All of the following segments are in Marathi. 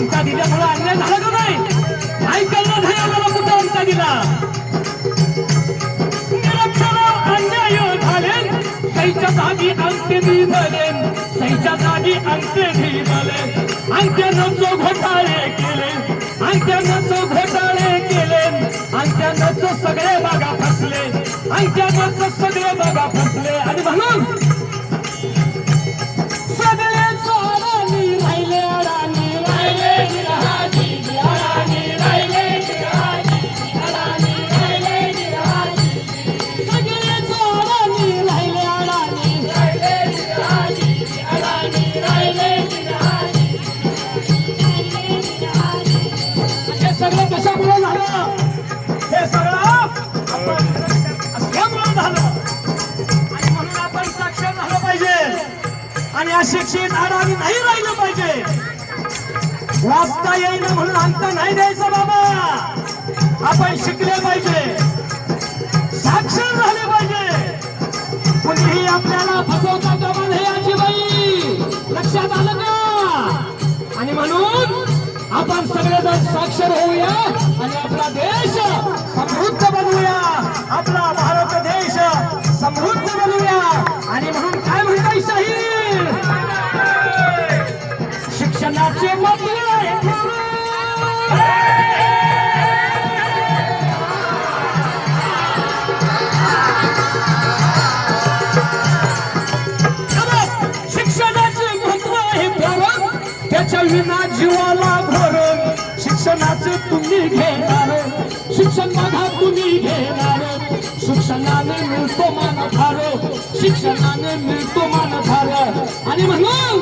अंगठा दिल्यामुळे अन्याय झाला का नाही? नाही कळलं नाही आम्हाला कुठं अंगठा दिला. निरक्षर अन्याय झाले, सईच्या जागी अंगठे दिले, सईच्या जागी अंगठे दिले. अंगठ्यानं जो घोटाळे केले, अंगठ्यानं जो घोटाळे केले, अंगठ्यानं सगळे बघा फसले, अंगठ्यानं सगळे बघा फसले. आणि म्हणून सगळे चोरांनी राहिले अडाणी, राहिले निरहाजी, अडाणी राहिले निरहाजी, अडाणी राहिले निरहाजी. सगळे चोरांनी राहिले अडाणी, राहिले निरहाजी, अडाणी राहिले निरहाजी. हे सगळं कशामुळे झालं? हे सगळं असल्यामुळे झालं. आणि म्हणून आपण साक्षर झालं पाहिजे आणि अशिक्षित अडाणी नाही राहिलं पाहिजे. वाचता येईल म्हणून अंत नाही द्यायचा बाबा. आपण शिकले पाहिजे, साक्षर झाले पाहिजे. कुणीही आपल्याला फसवता कामा नये आजीबाई, लक्षात आलं का? आणि म्हणून आपण सगळेजण साक्षर होऊया आणि आपला देश समृद्ध बनवूया, आपला भारत देश समृद्ध बनवूया. आणि म्हणून काय म्हणताय शाहीर? शिक्षणाचे महत्त्व शिक्षणाचे महत्त्व आहे थोर, त्याच्या विना जीवाला घोर. शिक्षणाचे तुम्ही घेणार, शिक्षण बघा तुम्ही घेणार. शिक्षणाने मिळतो मानभार, शिक्षणाने मिळतो मानभार. आणि म्हणून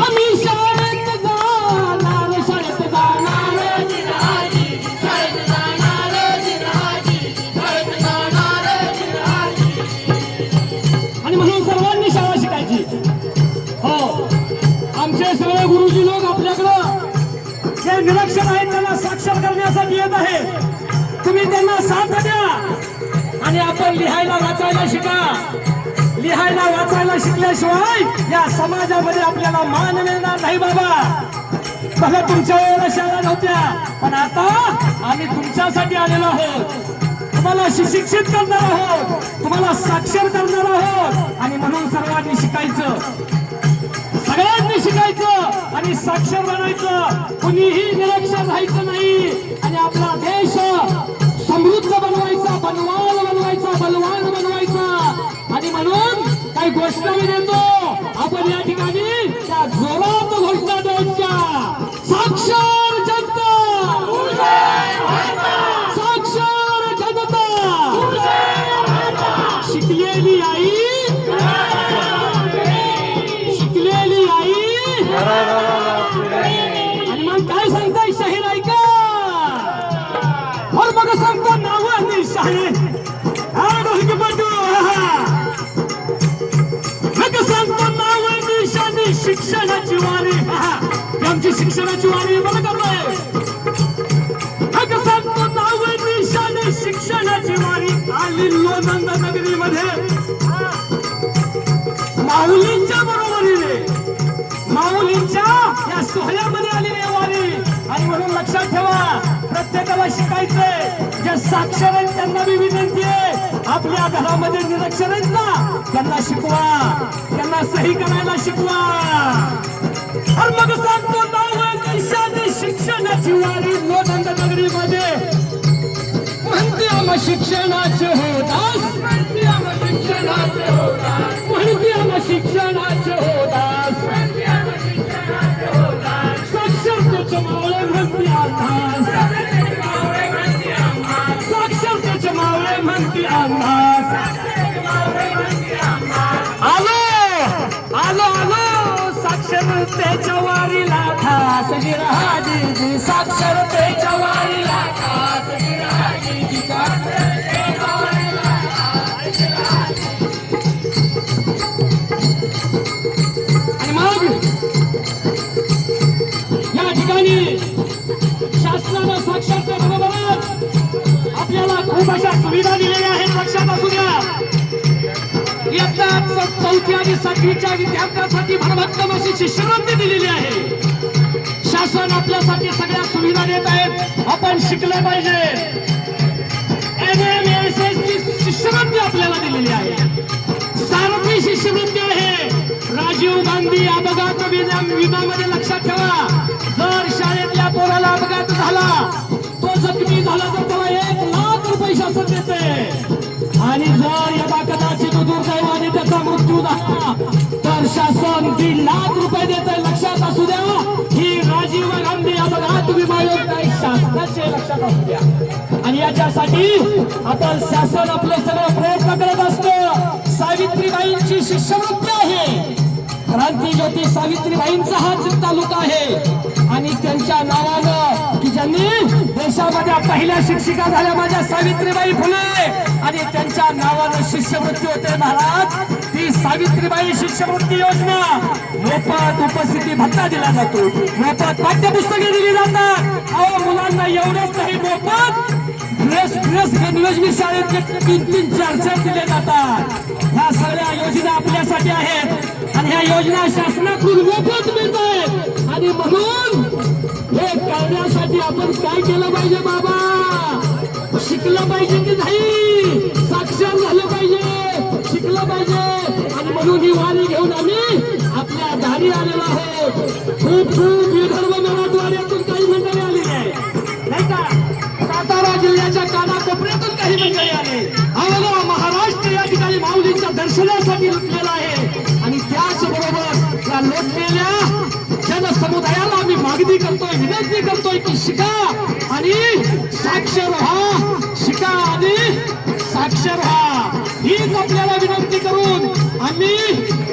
आम्ही शाळेत जाणार, शाळेत जाणार, शाळेत जाणार, शाळेत जाणार. आणि म्हणून सर्वांनी शाळा शिकायची. हो, आमचे सगळे गुरुजी लोक आपल्याकडं जे निरक्षर आहेत त्यांना साक्षर करण्यासाठी येत आहे. तुम्ही त्यांना साथ द्या आणि आपण लिहायला वाचायला शिका. लिहायला वाचायला शिकल्याशिवाय या समाजामध्ये आपल्याला मान मिळणार नाही बाबा. बघा, तुमच्या वेळेला शाळा नव्हत्या, पण आता आम्ही तुमच्यासाठी आलेलो आहोत. तुम्हाला सुशिक्षित करणार आहोत, तुम्हाला साक्षर करणार आहोत. आणि म्हणून सर्वांनी शिकायचं, सगळ्यांनी शिकायचं आणि साक्षर बनायचं. कुणीही निरक्षर राहायचं नाही आणि आपला देश समृद्ध बनवायचा, बनवाल बनवायचा, बलवान बनवायचा. आणि म्हणून काही घोषणा मी देतो. आपण या ठिकाणी त्या जोरात घोषणा द्यायच्या. साक्षर जनता, साक्षर जनता, शिकलेली आई, शिकलेली आई. आणि मग काय सांगताय शाहीर ऐका. और मग सांगतो नाव आणि शाहीर मग सांगतो नाव निशाणी शिक्षणाची वारी. आमची शिक्षणाची वारी मला करतोय. मग सांगतो नाव निशाणी शिक्षणाची वारी. आली लोणंद नगरी मध्ये माऊलींच्या बरोबरीने, माऊलींच्या या सोहळ्यामध्ये आलेली वारी. आणि म्हणून लक्षात ठेवा, प्रत्येकाला शिकायचंय. जे साक्षर आहेत त्यांना मी विनंती आहे, आपल्या घरामध्ये निरक्षर आहेत ना, त्यांना शिकवा, त्यांना सही करायला शिकवा. आणि मग सांगतो नाव देशाने शिक्षणाची वारी. लोणंद नगरी मध्ये म्हणते आम शिक्षणाचे हो दास, म्हणते आम शिक्षणाचे हो दास, म्हणते आम शिक्षणाचे हो दास. साक्षरतेचे मावळे म्हणते आम्हास, साक्षरतेचे मावळे म्हणते आम्हास. आलो आलो आलो साक्षरतेच्या वारीला खास गिरहाजी, साक्षरतेच्या वारीला खास गिरहाजी, साक्षरतेच्या वारीला खास गिरहाजी. आणि मग या ठिकाणी शासनानं साक्षरते बरोबरच आपल्याला खूप अशा सुविधा दिलेल्या आहेत. लक्षात असू द्या, इयत्ता चौथी आणि सातवीच्या विद्यार्थ्यांसाठी भरभक्कम अशी शिष्यवृत्ती दिलेली आहे. शासन आपल्यासाठी सगळ्या सुविधा देत आहेत. आपण शिकलं पाहिजे. NMSS ची शिष्यवृत्ती आपल्याला दिलेली आहे. सारथी शिष्यवृत्ती आहे. राजीव गांधी अपघात विमामध्ये लक्षात ठेवा, जर शाळेतल्या पोराला अपघात झाला, तो जखमी झाला तर त्याला 1,00,000 रुपये शासन देते. आणि जर या कदाचित दुर्दैवाने त्याचा मृत्यू झाला तर शासन 1,50,000 रुपये देते. लक्षात असू द्या, ही राजीव गांधी अपघात विमा योजना शासनाचे लक्षात असू द्या. आणि याच्यासाठी आपण शासन आपलं सगळं प्रयत्न करत असतो. सावित्रीबाईंची शिष्यवृत्ती आहे. क्रांतीज्योती सावित्रीबाईंचा हा तालुका आहे आणि त्यांच्या नावानं की ज्यांनी देशामध्ये पहिल्या शिक्षिका झाल्या माझ्या सावित्रीबाई फुले, आणि त्यांच्या नावानं शिष्यवृत्ती होते महाराज. ती सावित्रीबाई शिष्यवृत्ती योजना मोफत उपस्थिती भत्ता दिला जातो, मोफत पाठ्यपुस्तके दिली जातात. अहो मुलांना एवढंच नाही, मोफत ड्रेस इंग्लिश शाळेत 3-3, 4-4 दिले जातात. ह्या सगळ्या योजना आपल्यासाठी आहेत आणि ह्या योजना शासनाकडून मोफत मिळत आहेत. आणि म्हणून हे करण्यासाठी आपण काय केलं पाहिजे बाबा? शिकलं पाहिजे की नाही? साक्षर झालं पाहिजे, शिकलं पाहिजे. आणि म्हणून ही वारी घेऊन आम्ही आपल्या दारी आलेलो आहोत. खूप खूप विदर्भ मराठवाड्यातून काही मंडळी आलेली आहे, नाही का? सातारा जिल्ह्याच्या कानाकोपऱ्यातून काही मंडळी आले. अवघा महाराष्ट्र या ठिकाणी माऊलीच्या दर्शनासाठी लुटलेला आहे. आणि त्याचबरोबर या लोटलेल्या जनसमुदायाला आम्ही मागणी करतोय, विनंती करतोय की शिका आणि साक्षर व्हा, शिका आणि साक्षर व्हा. हीच आपल्याला विनंती करून आम्ही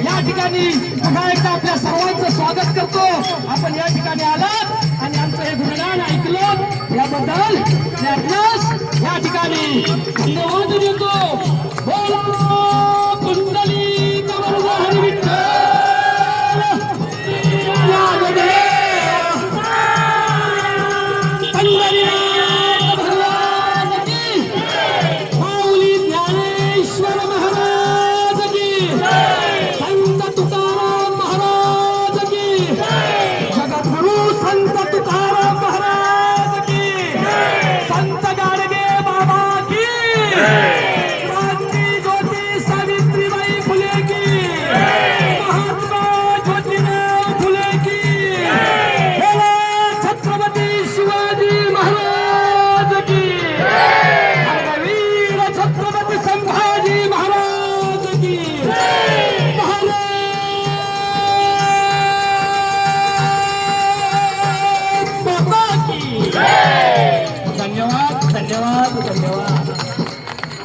या ठिकाणी पुन्हा एकदा आपल्या सर्वांचं स्वागत करतो. आपण या ठिकाणी आलात आणि आमचं हे गुणगान ऐकलं, याबद्दल आपणास या ठिकाणी धन्यवाद देतो.